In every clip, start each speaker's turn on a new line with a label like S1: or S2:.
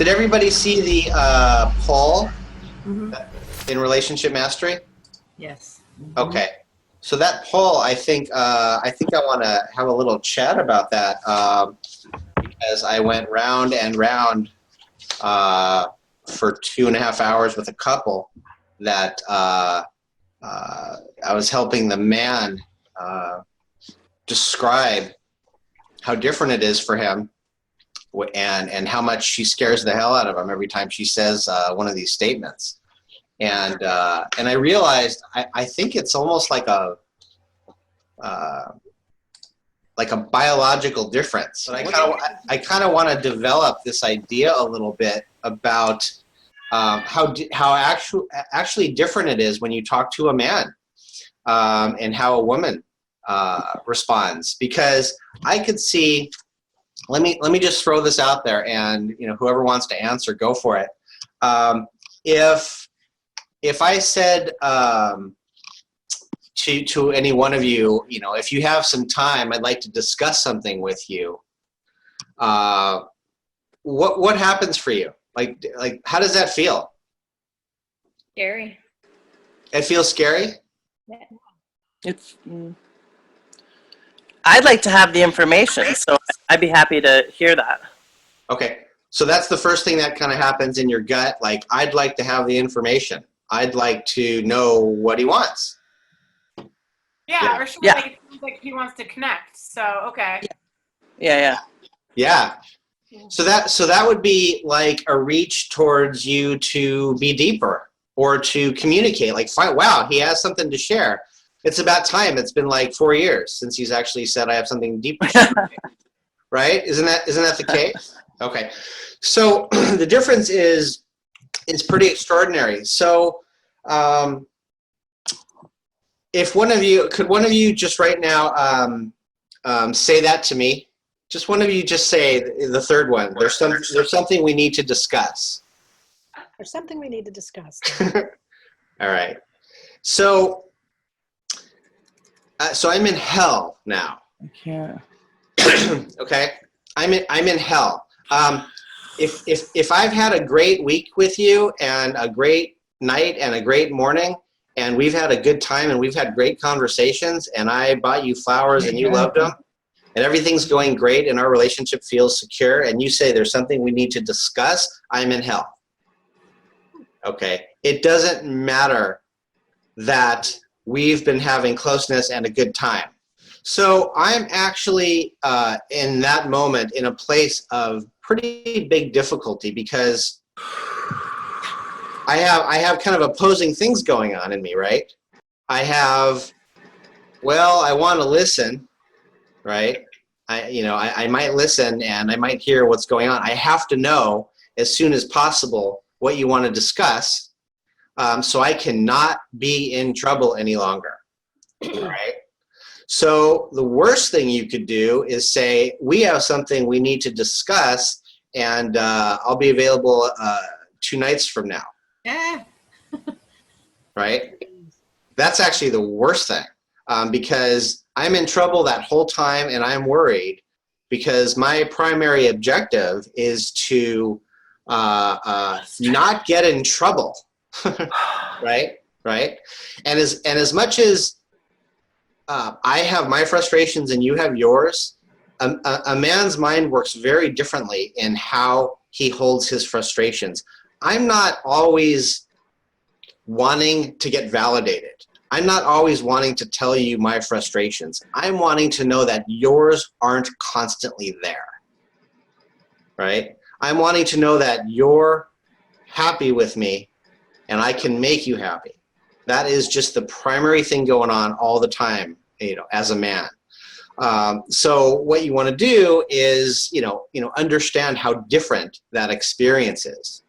S1: Did everybody see the poll
S2: Mm-hmm.
S1: in relationship mastery?
S2: Yes.
S1: Okay. So that poll, I think I want to have a little chat about that as I went round and round for 2.5 hours with a couple that I was helping the man describe how different it is for him and how much she scares the hell out of him every time she says one of these statements. And I realized I think it's almost like a biological difference. But I kind of want to develop this idea a little bit about how actually different it is when you talk to a man and how a woman responds. Because I could see. Let me just throw this out there, and whoever wants to answer, go for it. If I said to any one of you, if you have some time, I'd like to discuss something with you. What happens for you? Like how does that feel?
S3: Scary.
S1: It feels scary?
S3: Yeah.
S2: I'd like to have the information, so I'd be happy to hear that.
S1: Okay. So that's the first thing that kind of happens in your gut. Like, I'd like to have the information. I'd like to know what he wants.
S4: Yeah, or sure, like, it seems like he wants to connect. So, okay.
S2: Yeah.
S1: So that would be like a reach towards you to be deeper or to communicate. Like, wow, he has something to share. It's about time. It's been like 4 years since he's actually said I have something deep to share. Right? Isn't that the case? Okay. So the difference is pretty extraordinary. So if one of you just right now say that to me? Just one of you just say the third one. There's something we need to discuss.
S5: There's something we need to discuss.
S1: All right. So I'm in hell now.
S2: Yeah.
S1: Okay. I'm in hell. If I've had a great week with you and a great night and a great morning and we've had a good time and we've had great conversations and I bought you flowers and you loved them and everything's going great and our relationship feels secure and you say there's something we need to discuss, I'm in hell. Okay. It doesn't matter that we've been having closeness and a good time. So I'm actually in that moment in a place of pretty big difficulty because I have kind of opposing things going on in me, right? I want to listen, right? I might listen and I might hear what's going on. I have to know as soon as possible what you want to discuss so I cannot be in trouble any longer, right? So the worst thing you could do is say, we have something we need to discuss, and I'll be available 2 nights from now. Right? That's actually the worst thing because I'm in trouble that whole time, and I'm worried because my primary objective is to not get in trouble, right? And as much as I have my frustrations and you have yours. A man's mind works very differently in how he holds his frustrations. I'm not always wanting to get validated. I'm not always wanting to tell you my frustrations. I'm wanting to know that yours aren't constantly there, right? I'm wanting to know that you're happy with me and I can make you happy. That is just the primary thing going on all the time, as a man. So what you want to do is, understand how different that experience is.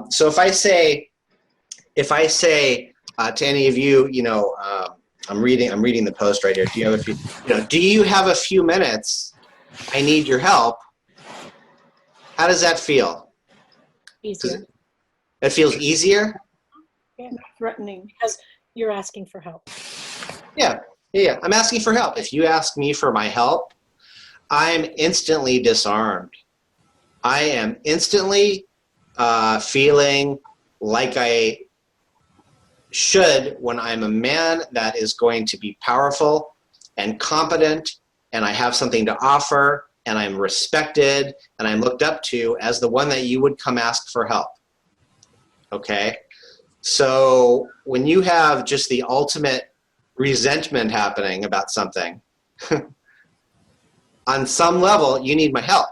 S1: So if I say to any of you, I'm reading the post right here. Do you have a few minutes? I need your help. How does that feel?
S5: Easier.
S1: It feels easier?
S5: Yeah, threatening because you're asking for help.
S1: Yeah. I'm asking for help. If you ask me for my help, I'm instantly disarmed. I am instantly feeling like I should when I'm a man that is going to be powerful and competent, and I have something to offer, and I'm respected, and I'm looked up to as the one that you would come ask for help. Okay? So when you have just the ultimate resentment happening about something, on some level, you need my help.